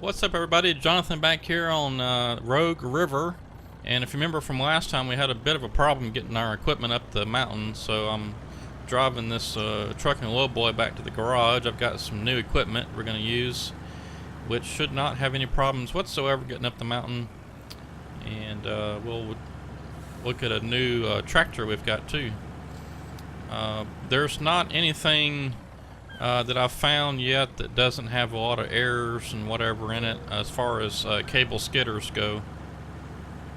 What's up, everybody? Jonathan back here on Rogue River. And if you remember from last time, we had a bit of a problem getting our equipment up the mountain, so I'm driving this truck and lowboy back to the garage. I've got some new equipment we're going to use, which should not have any problems whatsoever getting up the mountain. And we'll look at a new tractor we've got too. There's not anything that I've found yet that doesn't have a lot of errors and whatever in it as far as cable skidders go.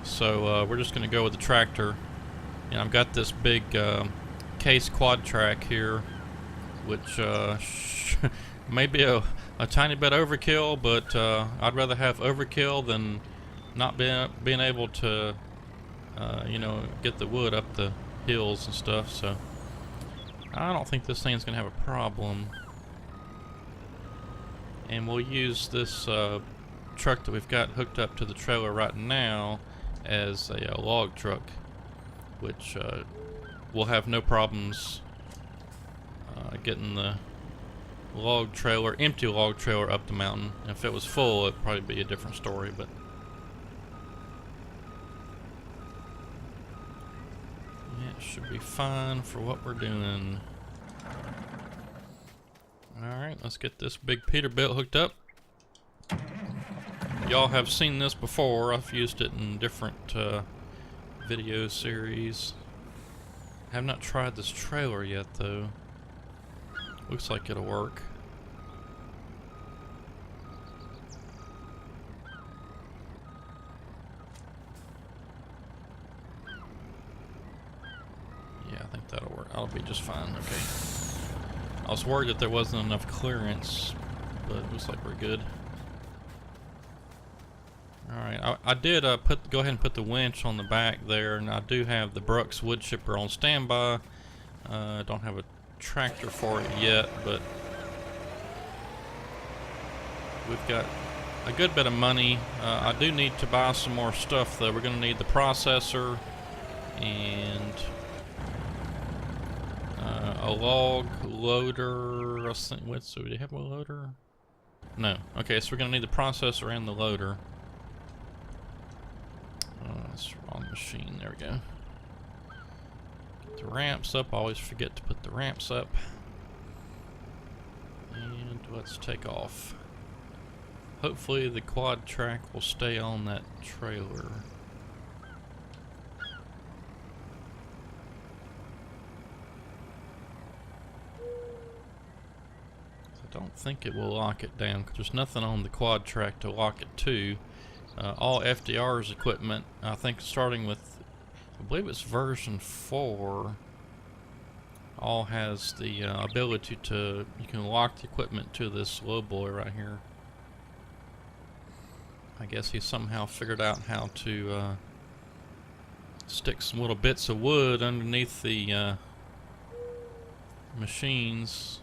So we're just going to go with the tractor. And I've got this big case quad track here, which may be a tiny bit overkill, but I'd rather have overkill than not being able to you know, get the wood up the hills and stuff. So I don't think this thing's going to have a problem. And we'll use this truck that we've got hooked up to the trailer right now as a log truck, which will have no problems getting the log trailer, empty log trailer, up the mountain. If it was full, it'd probably be a different story, but yeah, it should be fine for what we're doing. Alright, let's get this big Peterbilt hooked up. Y'all have seen this before. I've used it in different video series. I have not tried this trailer yet though. Looks like it'll work. Yeah, I think that'll work. I'll be just fine. Okay. I was worried that there wasn't enough clearance, but it looks like we're good. Alright, I did go ahead and put the winch on the back there, and I do have the Brooks wood chipper on standby. I don't have a tractor for it yet, but we've got a good bit of money. I do need to buy some more stuff though. We're going to need the processor and a log loader. So do we have a loader? No. Okay, so we're going to need the processor and the loader. That's the wrong machine. There we go. Get the ramps up. I always forget to put the ramps up. And let's take off. Hopefully the quad track will stay on that trailer. I don't think it will lock it down because there's nothing on the quad track to lock it to. All FDR's equipment, I think starting with, I believe it's version 4, all has the ability to, you can lock the equipment to this lowboy right here. I guess he somehow figured out how to stick some little bits of wood underneath the machines,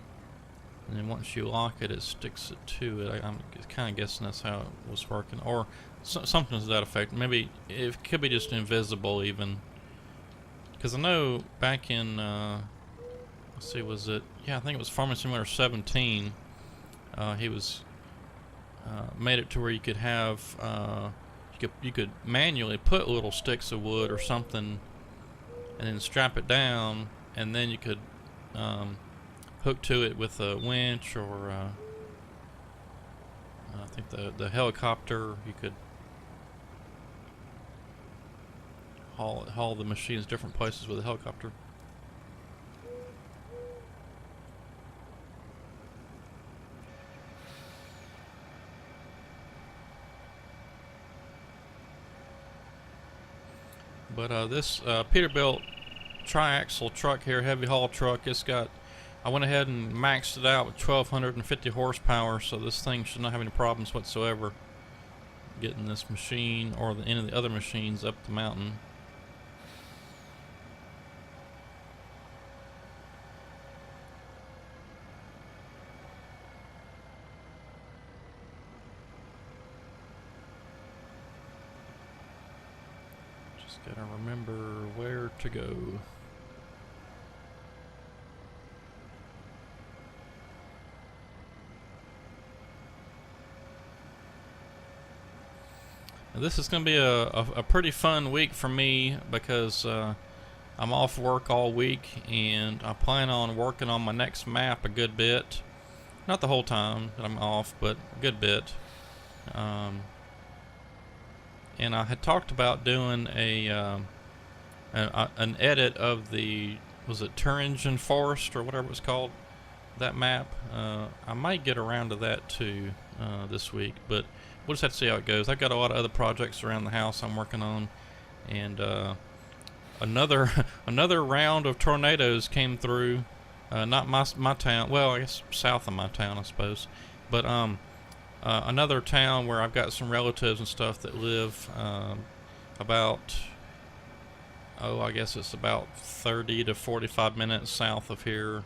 and then once you lock it, it sticks it to it. I'm kind of guessing that's how it was working, or something to that effect. Maybe it could be just invisible even, because I know back in let's see, was it, yeah, I think it was Farming Simulator 17, he was made it to where you could have you could manually put little sticks of wood or something and then strap it down, and then you could hook to it with a winch, or I think the helicopter. You could haul the machines different places with a helicopter. But this Peterbilt triaxle truck here, heavy haul truck, it's got, I went ahead and maxed it out with 1250 horsepower, so this thing should not have any problems whatsoever getting this machine or any of the other machines up the mountain. Just gotta remember where to go. This is going to be a pretty fun week for me because I'm off work all week, and I plan on working on my next map a good bit. Not the whole time that I'm off, but a good bit. And I had talked about doing an edit of the, was it Thuringen Forest or whatever it was called, that map. I might get around to that too this week, but we'll just have to see how it goes. I've got a lot of other projects around the house I'm working on, and another another round of tornadoes came through. Not my town. Well, I guess south of my town, I suppose. But another town where I've got some relatives and stuff that live about, I guess it's about 30 to 45 minutes south of here.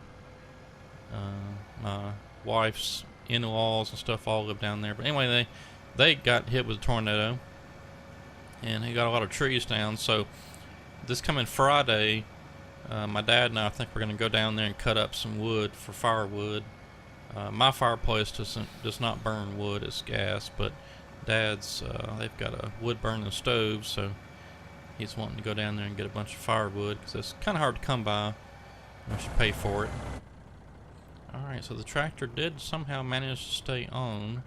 My wife's in-laws and stuff all live down there. But anyway, they got hit with a tornado, and he got a lot of trees down. So this coming Friday, my dad and I think we're going to go down there and cut up some wood for firewood. My fireplace does not burn wood, it's gas, but Dad's, they've got a wood burning stove, so he's wanting to go down there and get a bunch of firewood because it's kind of hard to come by unless you pay for it. Alright, so the tractor did somehow manage to stay on.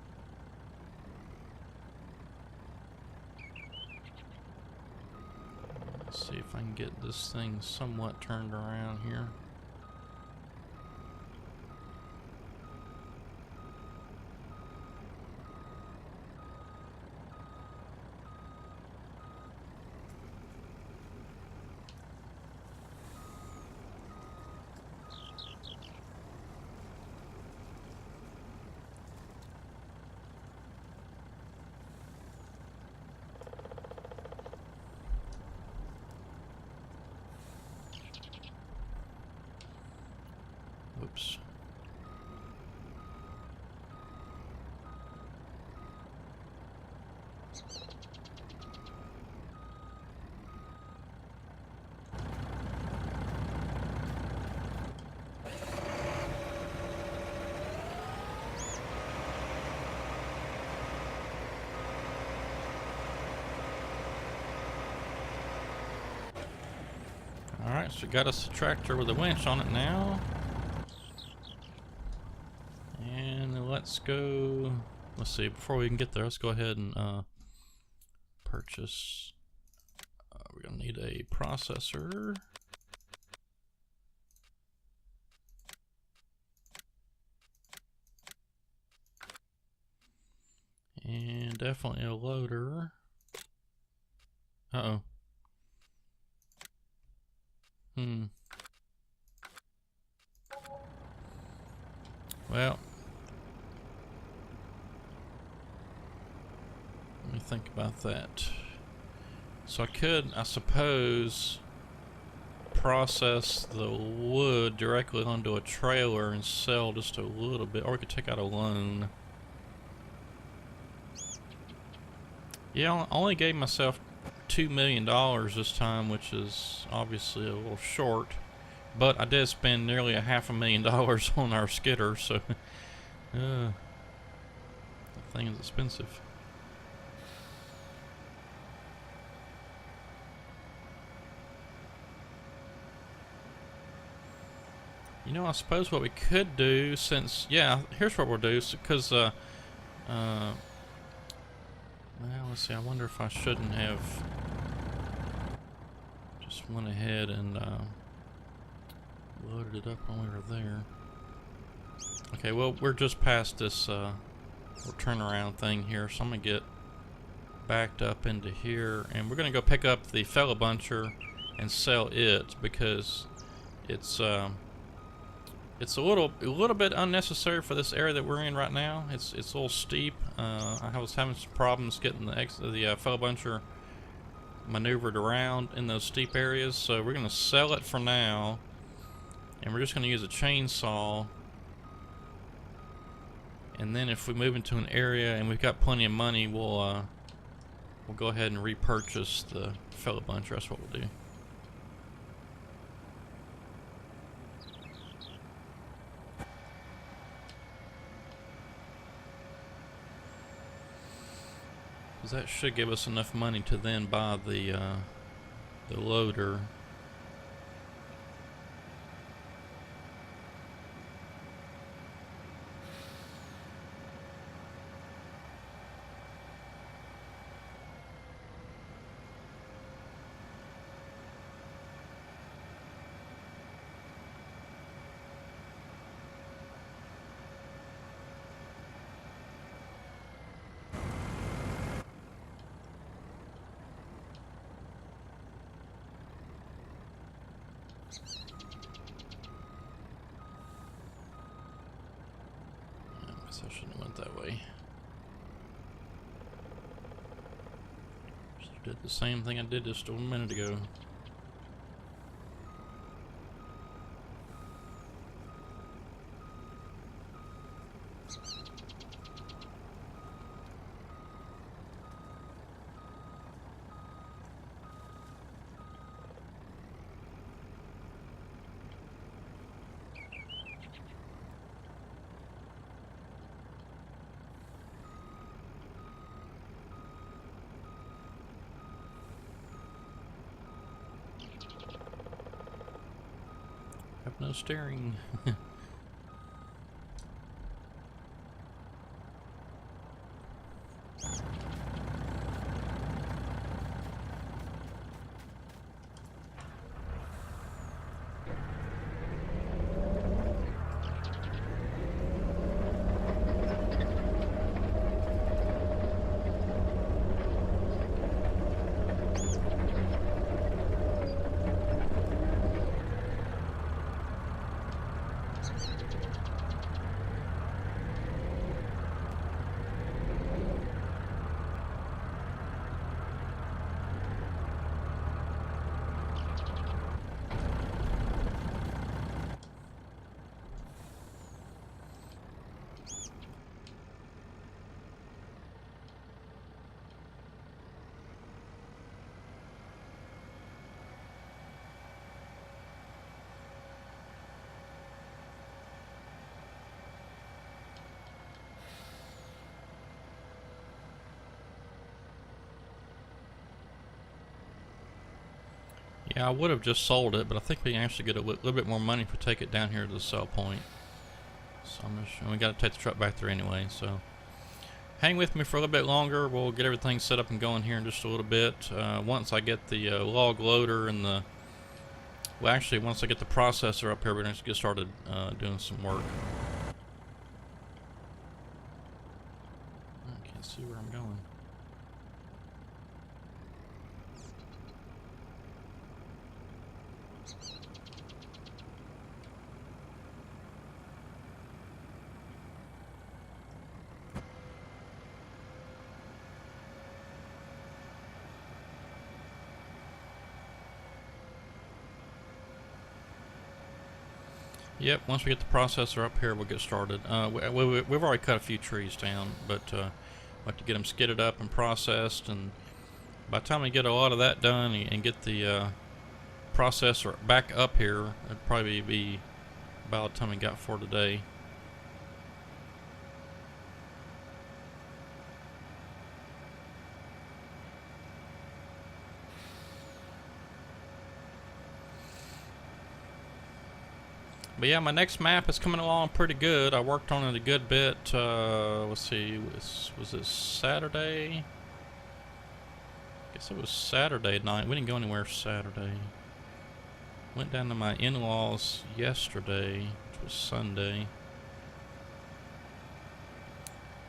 Let's see if I can get this thing somewhat turned around here. Whoops. Alright, so got us a tractor with a winch on it now. And let's go, let's see, before we can get there, let's go ahead and purchase, we're going to need a processor. And definitely a loader. Uh-oh. Well, let me think about that. So I could, I suppose, process the wood directly onto a trailer and sell just a little bit, or we could take out a loan. Yeah, I only gave myself $2 million this time, which is obviously a little short, but I did spend nearly $500,000 on our skidder, so the thing is expensive. You know, I suppose what we could do, since, yeah, here's what we'll do, because, well, let's see, I wonder if I shouldn't have just went ahead and loaded it up when we were there. Okay, well, we're just past this little turnaround thing here, so I'm going to get backed up into here, and we're going to go pick up the fellow buncher and sell it, because it's a little bit unnecessary for this area that we're in right now. It's a little steep. I was having some problems getting the fellow buncher maneuvered around in those steep areas, so we're going to sell it for now, and we're just going to use a chainsaw. And then if we move into an area and we've got plenty of money, we'll go ahead and repurchase the fellow buncher. That's what we'll do. 'Cause that should give us enough money to then buy the loader. I shouldn't have went that way. Just did the same thing I did just a minute ago. Have no steering. Yeah, I would have just sold it, but I think we can actually get a little bit more money if we take it down here to the sell point. So I'm just, and we got to take the truck back there anyway, so hang with me for a little bit longer. We'll get everything set up and going here in just a little bit. Once I get the log loader and the, well actually once I get the processor up here, we're going to get started doing some work. I can't see where I'm going. Yep, once we get the processor up here, we'll get started. We've already cut a few trees down, but we'll have to get them skidded up and processed, and by the time we get a lot of that done and get the processor back up here, it'd probably be about the time we got for today. But yeah, my next map is coming along pretty good. I worked on it a good bit. Let's see, was it Saturday? I guess it was Saturday night. We didn't go anywhere Saturday. Went down to my in-laws yesterday, which was Sunday.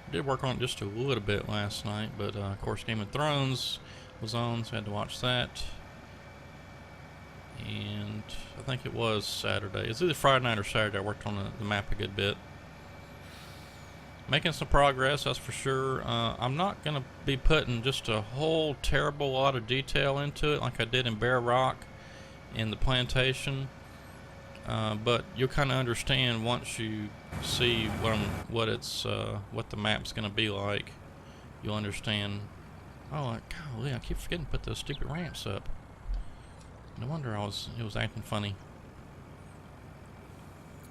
Did work on it just a little bit last night, but of course Game of Thrones was on, so I had to watch that. And I think it was Saturday. It's either Friday night or Saturday. I worked on the map a good bit. Making some progress, that's for sure. I'm not going to be putting just a whole terrible lot of detail into it like I did in Bear Rock in the plantation. But you'll kind of understand once you see what the map's going to be like. You'll understand. Oh, golly, I keep forgetting to put those stupid ramps up. No wonder it was acting funny.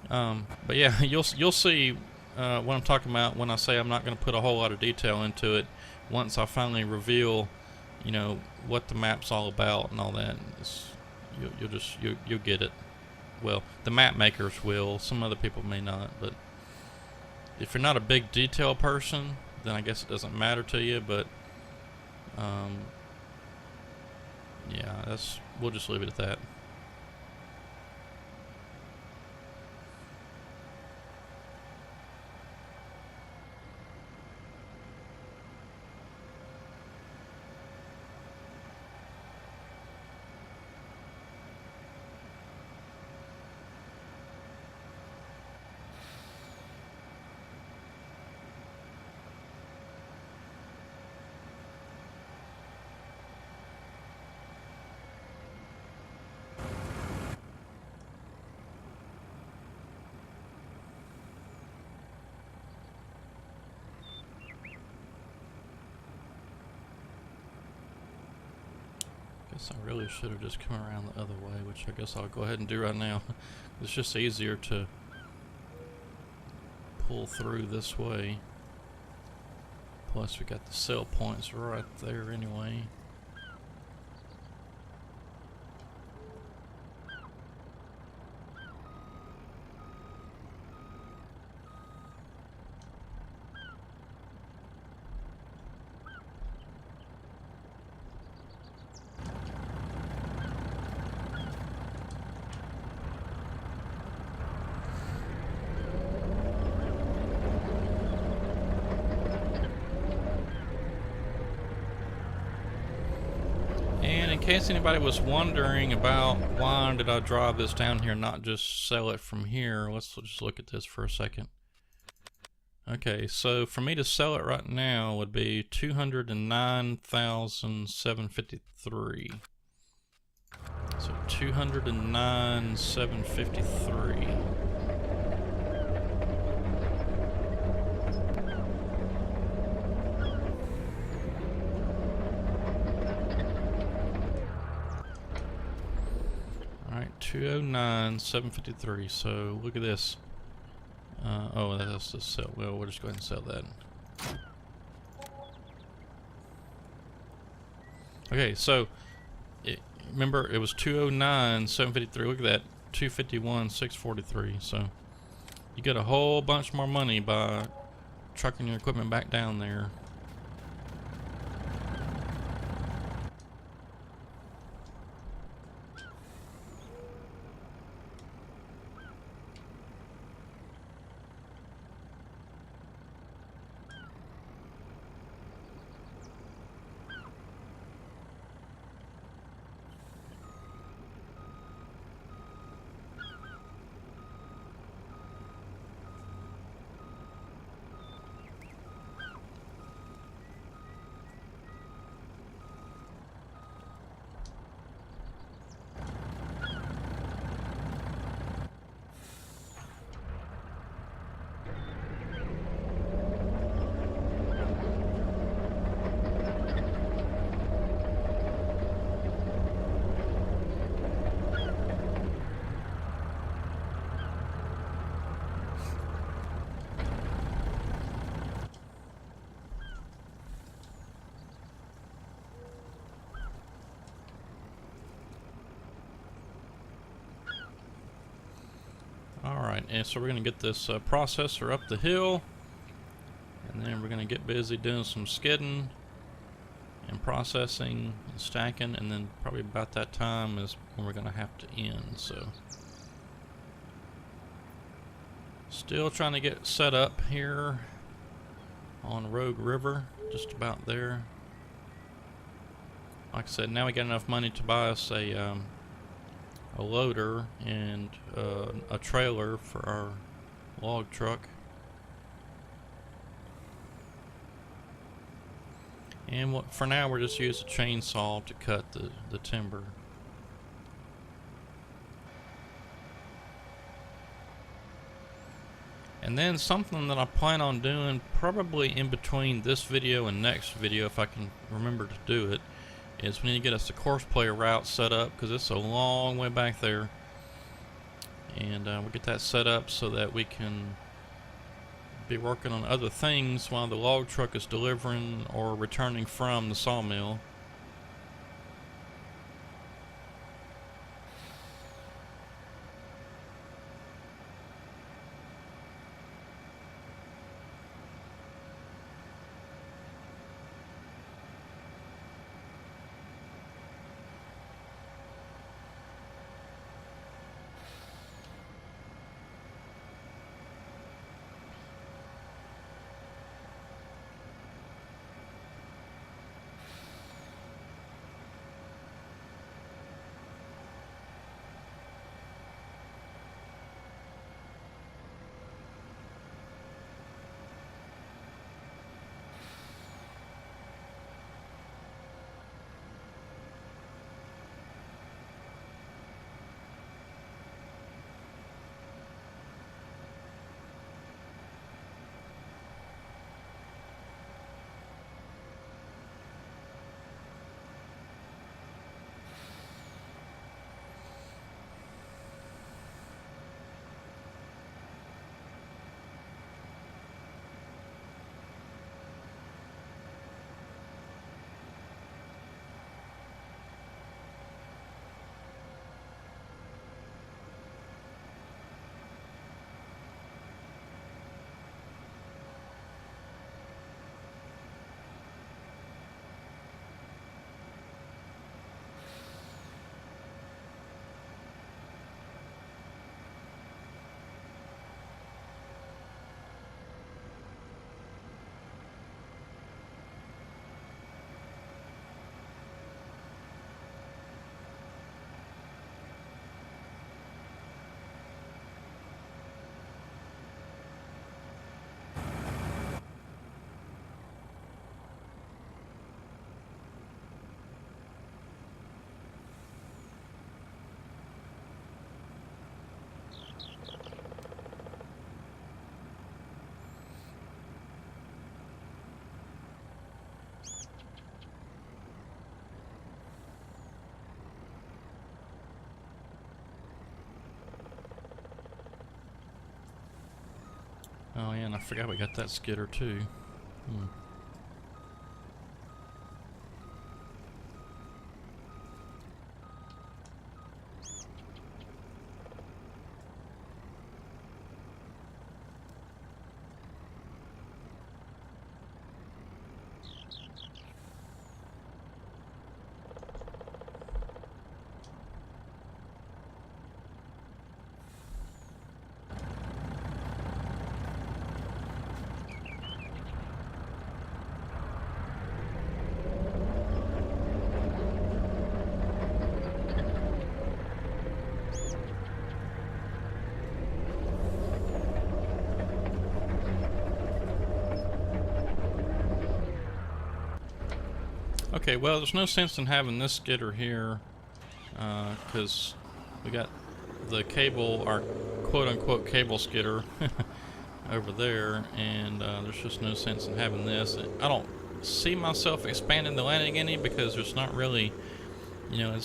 But yeah, you'll see what I'm talking about when I say I'm not going to put a whole lot of detail into it. once I finally reveal, you know, what the map's all about and all that, you'll get it. Well, the map makers will. Some other people may not, but if you're not a big detail person, then I guess it doesn't matter to you. But yeah, we'll just leave it at that. Guess I really should have just come around the other way, which I guess I'll go ahead and do right now. It's just easier to pull through this way. Plus we got the sell points right there anyway. In case anybody was wondering about why did I drive this down here, not just sell it from here, let's just look at this for a second. Okay, so for me to sell it right now would be 209,753. So 209,753. Alright, 209,753. So look at this. Oh, that's the sell. Well, we'll just go ahead and sell that. Okay, so remember it was 209,753. Look at that, 251,643. So you get a whole bunch more money by trucking your equipment back down there. Alright, and so we're going to get this processor up the hill, and then we're going to get busy doing some skidding and processing and stacking, and then probably about that time is when we're going to have to end. So still trying to get set up here on Rogue River, just about there. Like I said, now we got enough money to buy us a loader and a trailer for our log truck. And for now we're just using a chainsaw to cut the timber. And then something that I plan on doing probably in between this video and next video, if I can remember to do it, is we need to get us a course player route set up, because it's a long way back there, and we'll get that set up so that we can be working on other things while the log truck is delivering or returning from the sawmill. Oh yeah, and I forgot we got that skidder too. Okay, well, there's no sense in having this skidder here because we got the cable, our quote-unquote cable skidder over there, and there's just no sense in having this. I don't see myself expanding the landing any because there's not really, you know,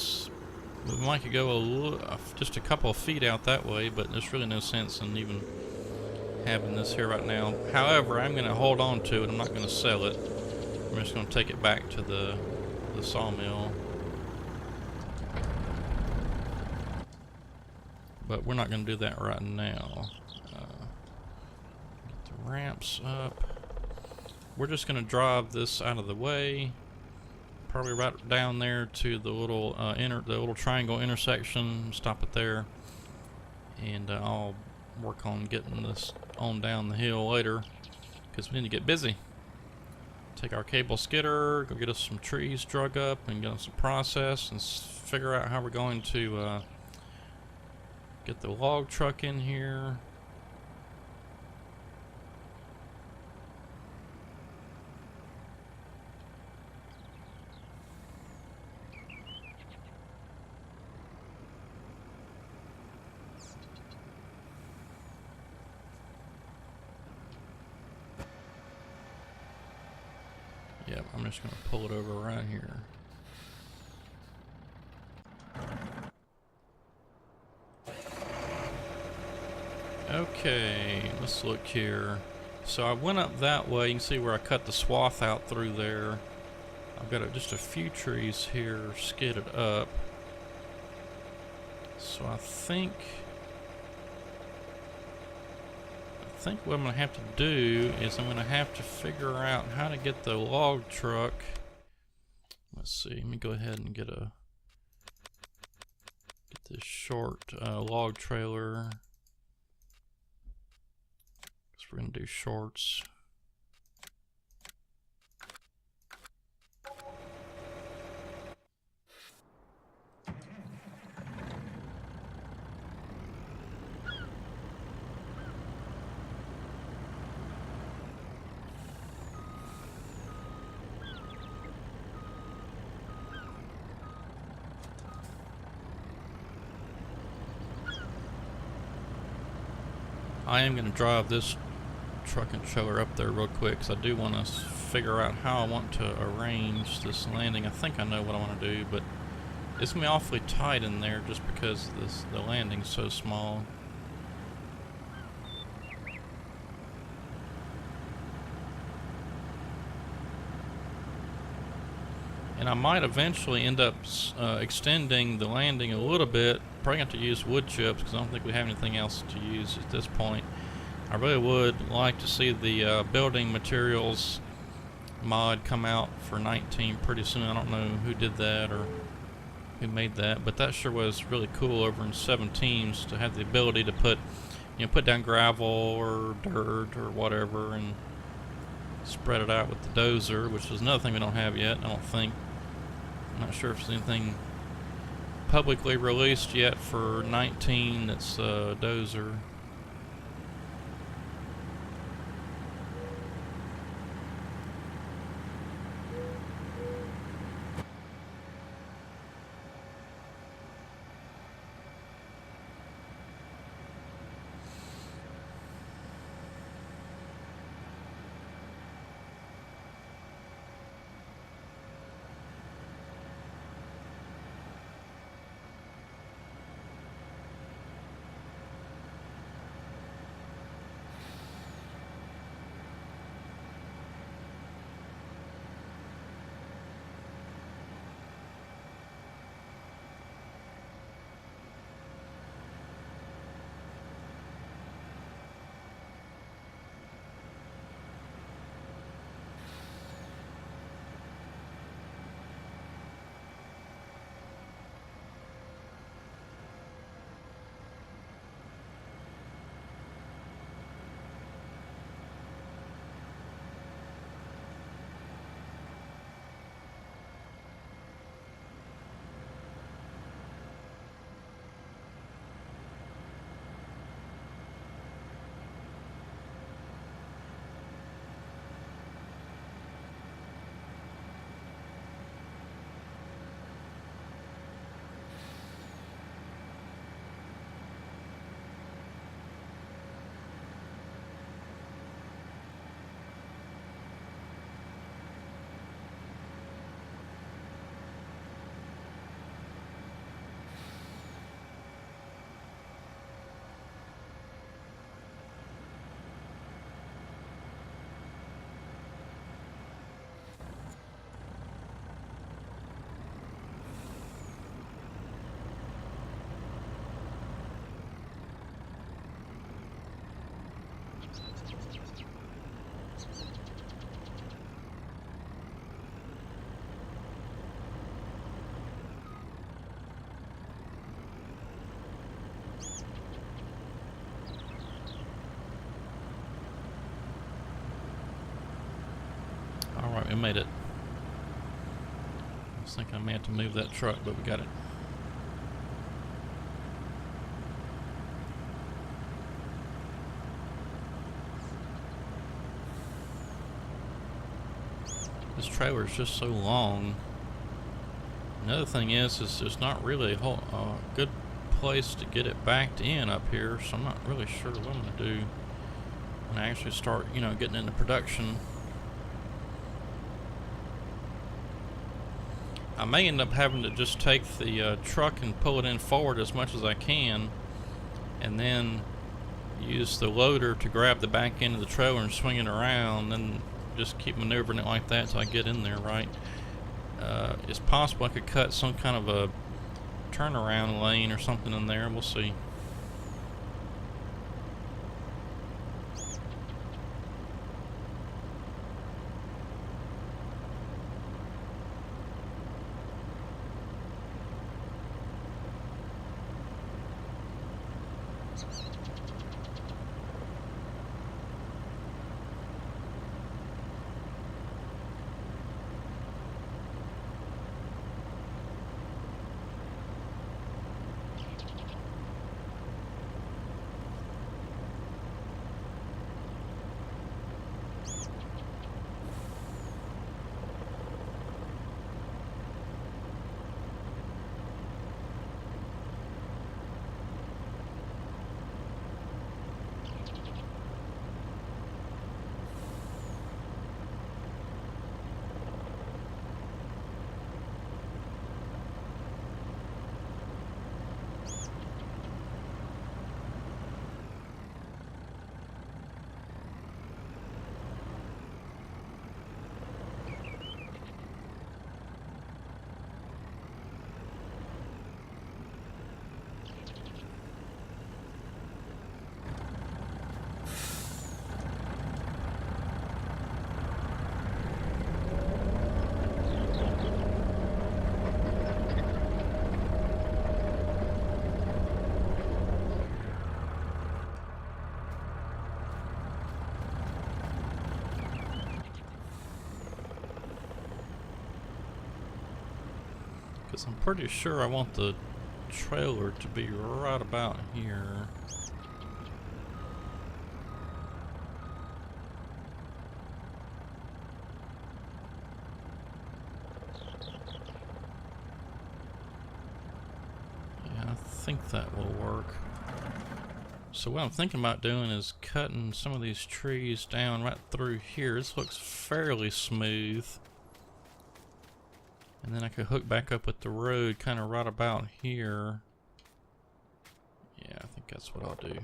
we might could go just a couple of feet out that way, but there's really no sense in even having this here right now. However, I'm going to hold on to it. I'm not going to sell it. I'm just going to take it back to the sawmill. But we're not going to do that right now. Get the ramps up. We're just going to drive this out of the way. Probably right down there to the little the little triangle intersection. Stop it there. And I'll work on getting this on down the hill later because we need to get busy. Take our cable skidder, go get us some trees drug up and get us some process and figure out how we're going to get the log truck in here. Yep, I'm just going to pull it over right here. Okay, let's look here. So I went up that way. You can see where I cut the swath out through there. I've got just a few trees here skidded up. So I think what I'm going to have to do is I'm going to have to figure out how to get the log truck. Let's see, let me go ahead and get this short log trailer. Because we're going to do shorts. I am going to drive this truck and trailer up there real quick because I do want to figure out how I want to arrange this landing. I think I know what I want to do, but it's going to be awfully tight in there just because the landing's so small. And I might eventually end up extending the landing a little bit. Probably have to use wood chips because I don't think we have anything else to use at this point. I really would like to see the building materials mod come out for 19 pretty soon. I don't know who did that or who made that, but that sure was really cool over in 17s to have the ability to put down gravel or dirt or whatever and spread it out with the dozer, which is another thing we don't have yet, I don't think. I'm not sure if there's anything publicly released yet for 19 that's dozer. Alright, we made it. I was thinking I may have to move that truck, but we got it. This trailer is just so long. Another thing is there's not really a good place to get it backed in up here, so I'm not really sure what I'm going to do when I actually start, getting into production. I may end up having to just take the truck and pull it in forward as much as I can, and then use the loader to grab the back end of the trailer and swing it around, and just keep maneuvering it like that until I get in there right. It's possible I could cut some kind of a turnaround lane or something in there. We'll see. Because I'm pretty sure I want the trailer to be right about here. Yeah, I think that will work. So what I'm thinking about doing is cutting some of these trees down right through here. This looks fairly smooth. And then I could hook back up with the road kind of right about here. Yeah, I think that's what I'll do.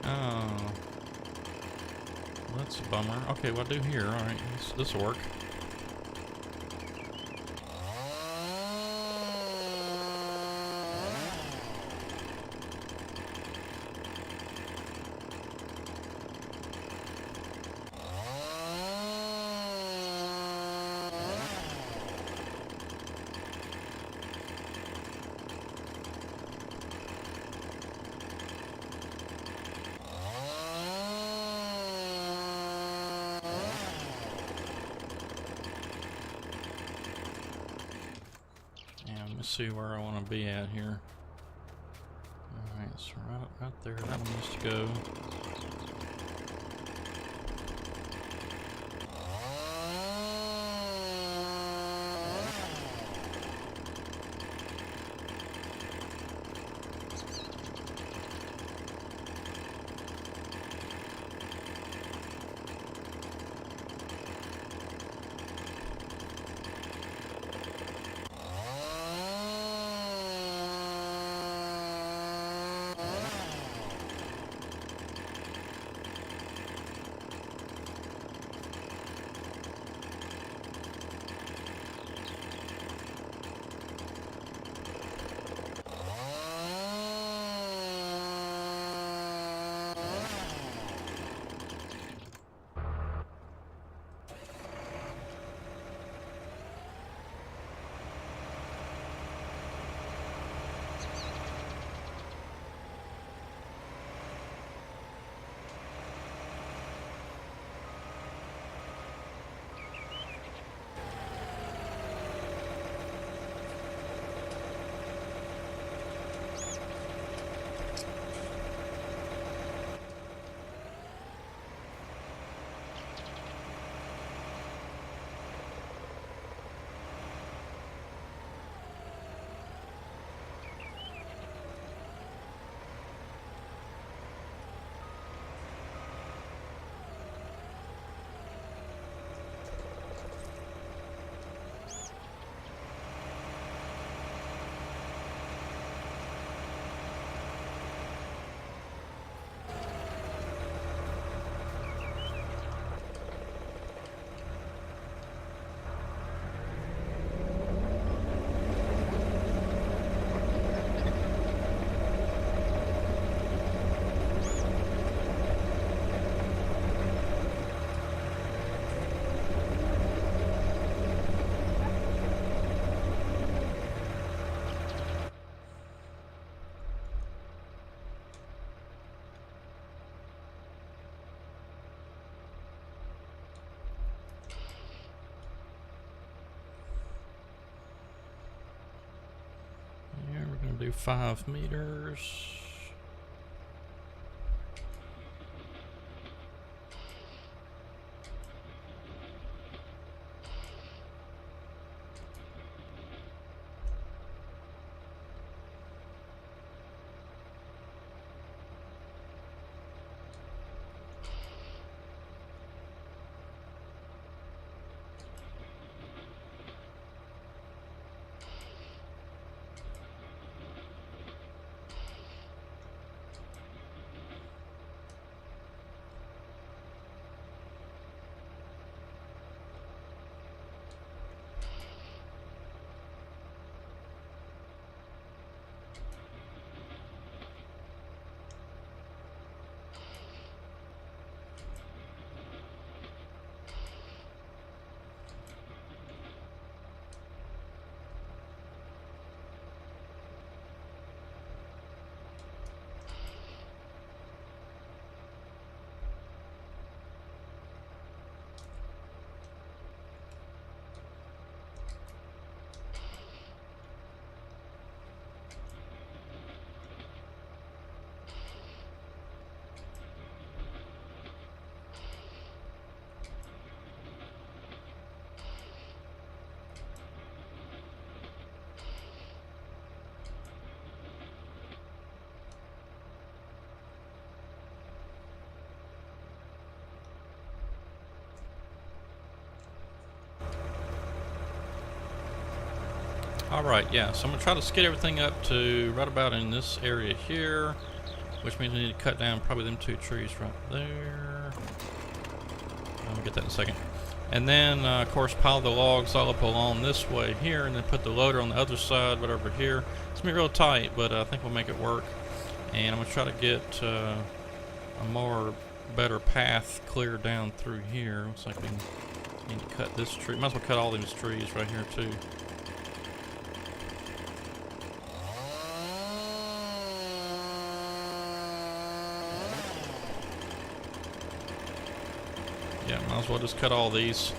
Oh. Well, that's a bummer. Okay, what I'll do here, alright, this'll work. Let me see where I want to be at here. Alright, so right there, that one needs to go. do 5 meters. Alright, yeah, so I'm going to try to skid everything up to right about in this area here, which means we need to cut down probably them 2 trees right there. I'll get that in a second. And then, of course, pile the logs all up along this way here, and then put the loader on the other side, right over here. It's going to be real tight, but I think we'll make it work. And I'm going to try to get a better path clear down through here. Looks like we need to cut this tree. Might as well cut all these trees right here, too. Yeah, might as well just cut all these.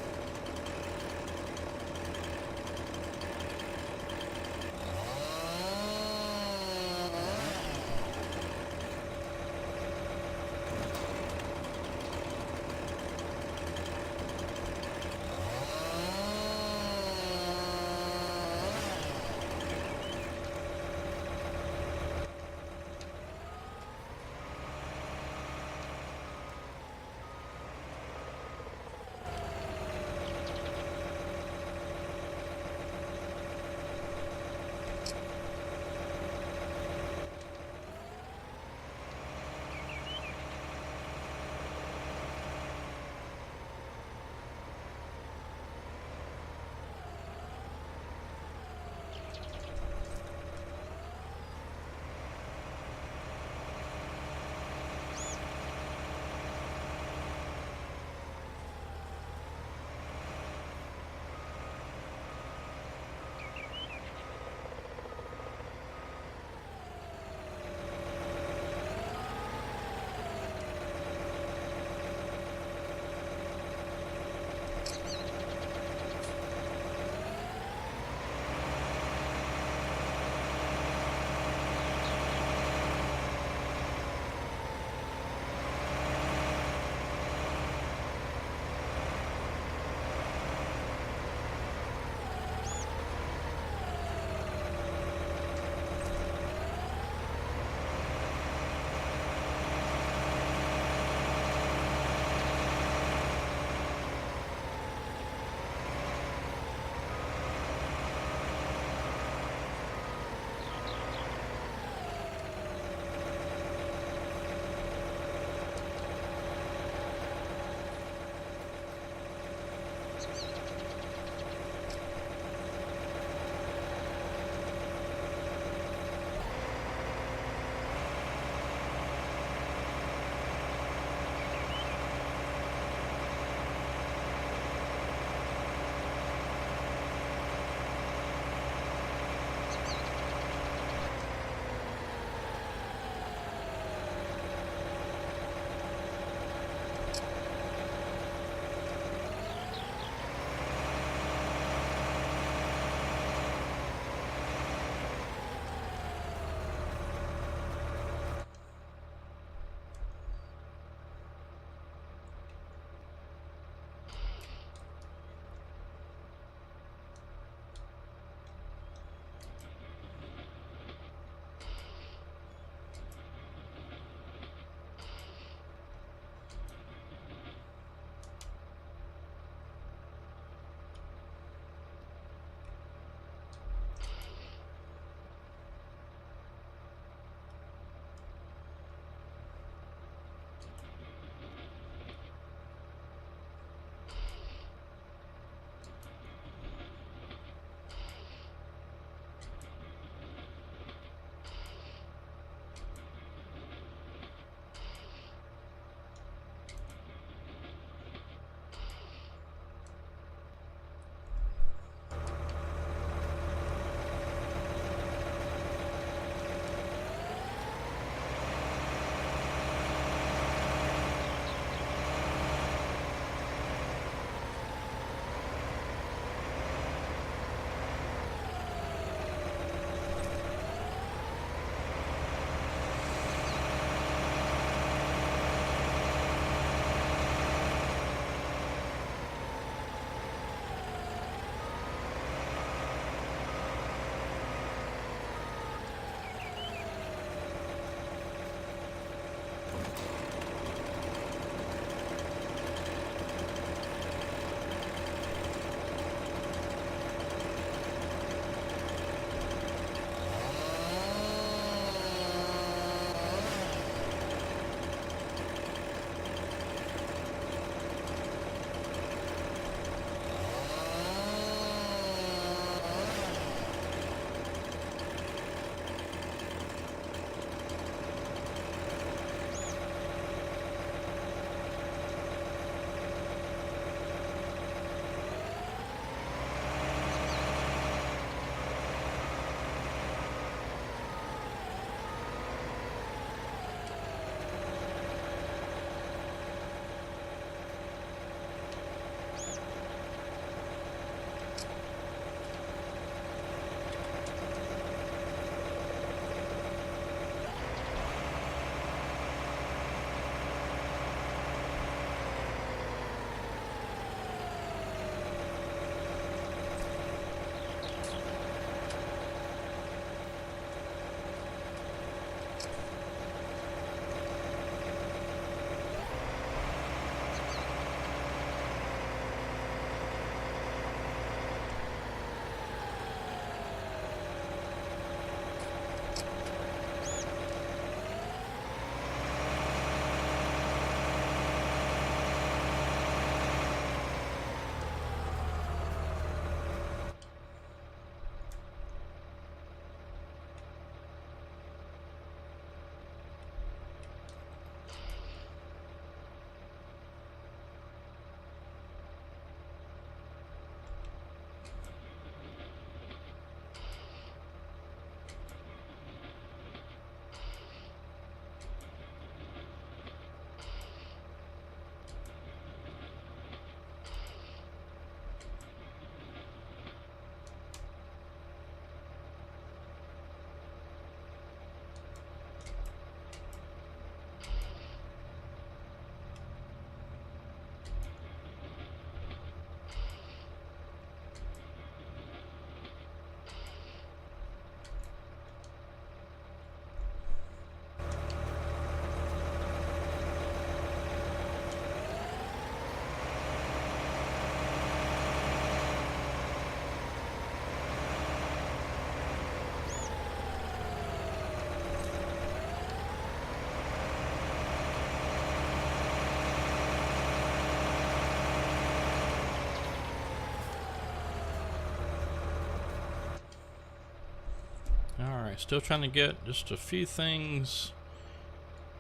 Alright, still trying to get just a few things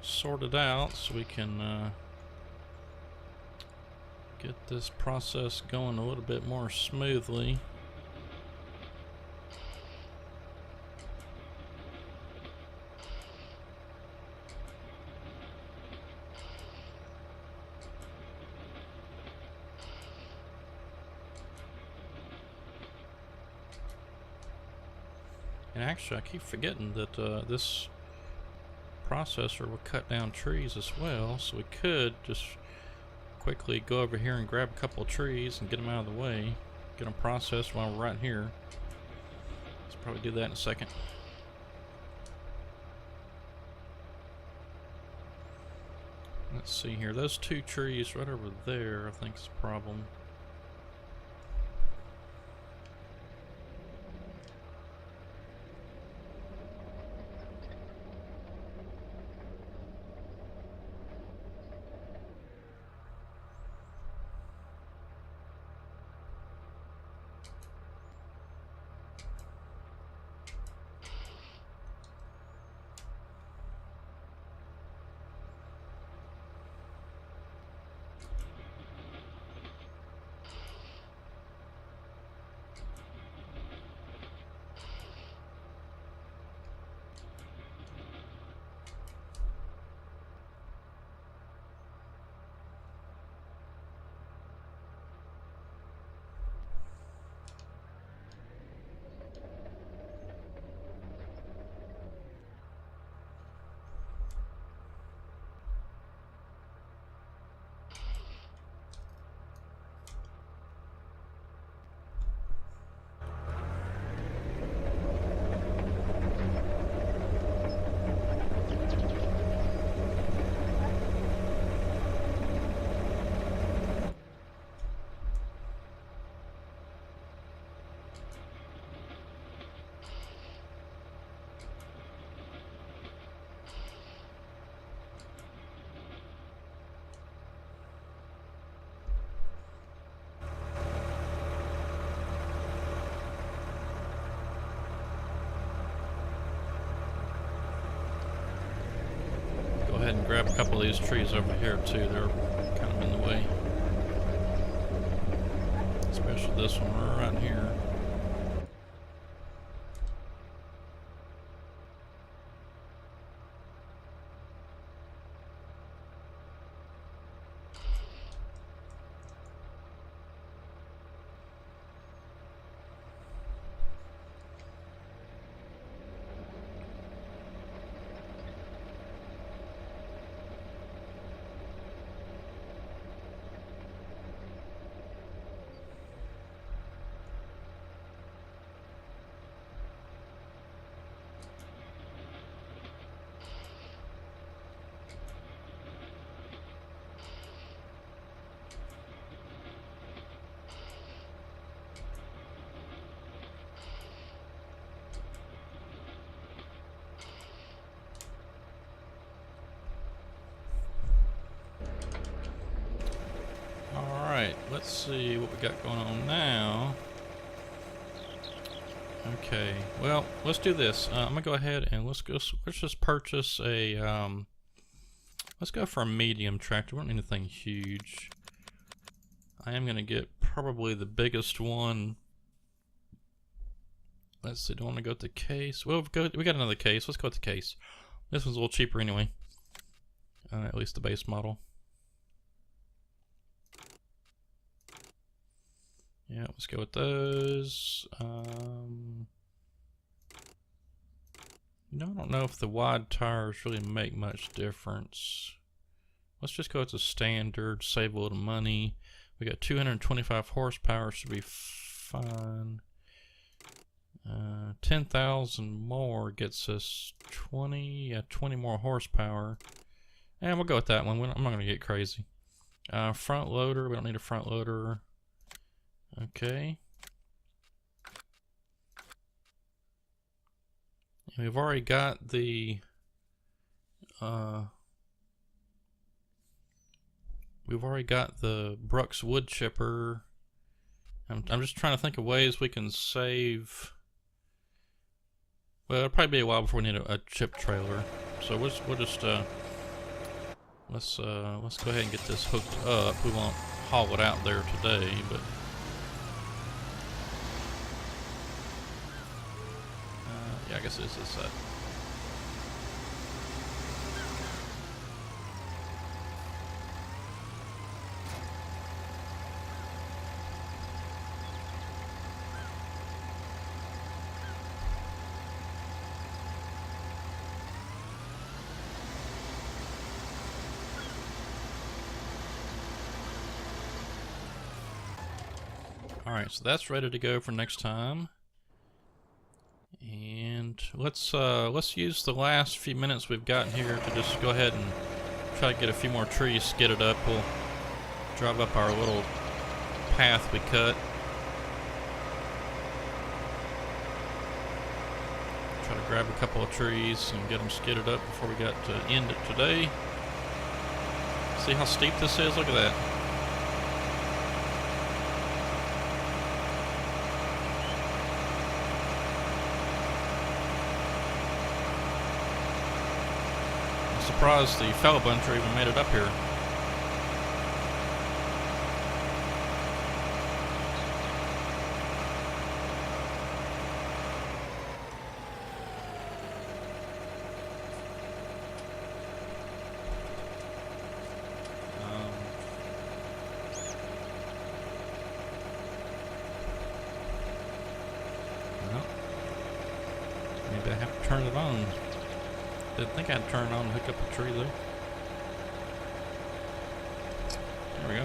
sorted out so we can get this process going a little bit more smoothly. And actually, I keep forgetting that this processor will cut down trees as well, so we could just quickly go over here and grab a couple of trees and get them out of the way, get them processed while we're right here. Let's probably do that in a second. Let's see here, those two trees right over there I think is the problem. Go ahead and grab a couple of these trees over here too, they're kind of in the way. Especially this one right here. Alright, let's see what we got going on now. Okay, well, let's do this. I'm gonna go ahead and let's just purchase a let's go for a medium tractor. We don't need anything huge. I am gonna get probably the biggest one. Let's see, do I want to go with the case? Well, we got another case. Let's go with the case. This one's a little cheaper anyway. At least the base model. Yeah, let's go with those. You know, I don't know if the wide tires really make much difference. Let's just go with the standard, save a little money. We got 225 horsepower, should be fine. 10,000 more gets us 20 more horsepower. And we'll go with that one. I'm not going to get crazy. Front loader, we don't need a front loader. Okay. And we've already got the Brooks wood chipper. I'm just trying to think of ways we can save Well, it'll probably be a while before we need a chip trailer. So we'll just let's go ahead and get this hooked up. We won't haul it out there today, but yeah, I guess it's this side. Alright, so that's ready to go for next time. And let's use the last few minutes we've got here to just go ahead and try to get a few more trees skidded up. We'll drive up our little path we cut. Try to grab a couple of trees and get them skidded up before we got to end it today. See how steep this is? Look at that. Surprised the fellow buncher even made it up here. Well, maybe I have to turn it on. Didn't think I'd turn it on and hook up a tree though. There we go.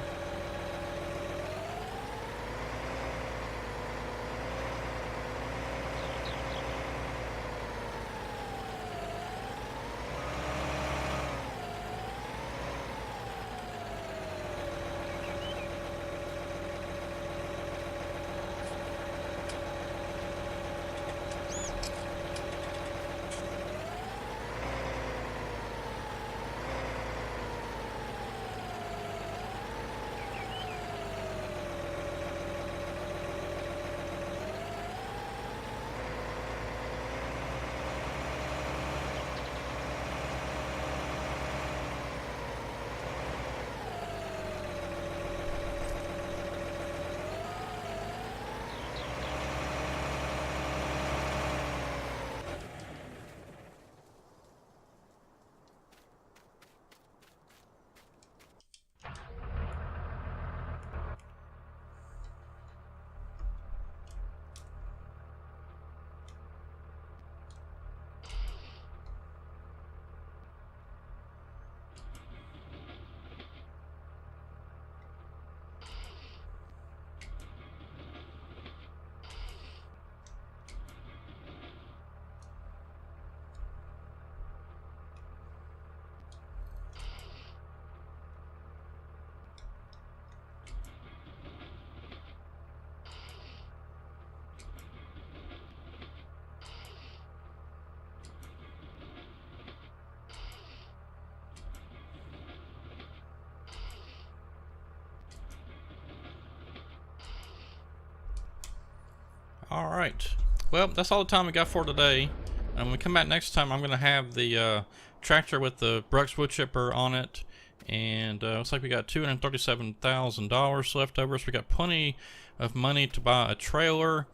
Alright, well, that's all the time we got for today. And when we come back next time, I'm going to have the tractor with the Brooks wood chipper on it. And looks like we got $237,000 left over, so we got plenty of money to buy a trailer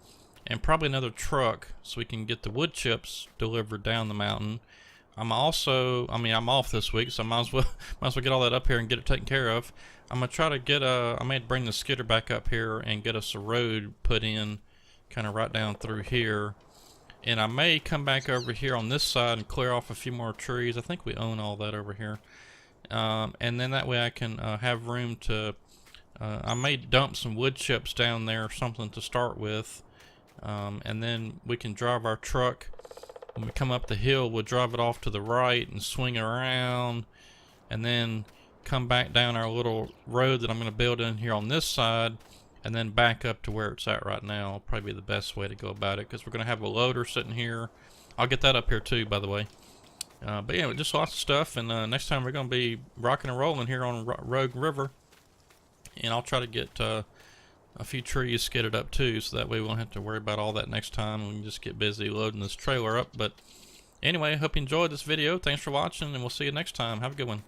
and probably another truck so we can get the wood chips delivered down the mountain. I'm also, I'm off this week, so I might as well get all that up here and get it taken care of. I'm going to try to get I may bring the skidder back up here and get us a road put in kind of right down through here, and I may come back over here on this side and clear off a few more trees. I think we own all that over here, and then that way I can have room to I may dump some wood chips down there or something to start with, and then we can drive our truck. When we come up the hill, we'll drive it off to the right and swing around, and then come back down our little road that I'm going to build in here on this side, and then back up to where it's at right now. Probably the best way to go about it, because we're going to have a loader sitting here. I'll get that up here too, by the way. But yeah, just lots of stuff, and next time we're going to be rocking and rolling here on Rogue River, and I'll try to get a few trees skidded up too, so that way we won't have to worry about all that next time. We can just get busy loading this trailer up. But anyway, hope you enjoyed this video. Thanks for watching, and we'll see you next time. Have a good one.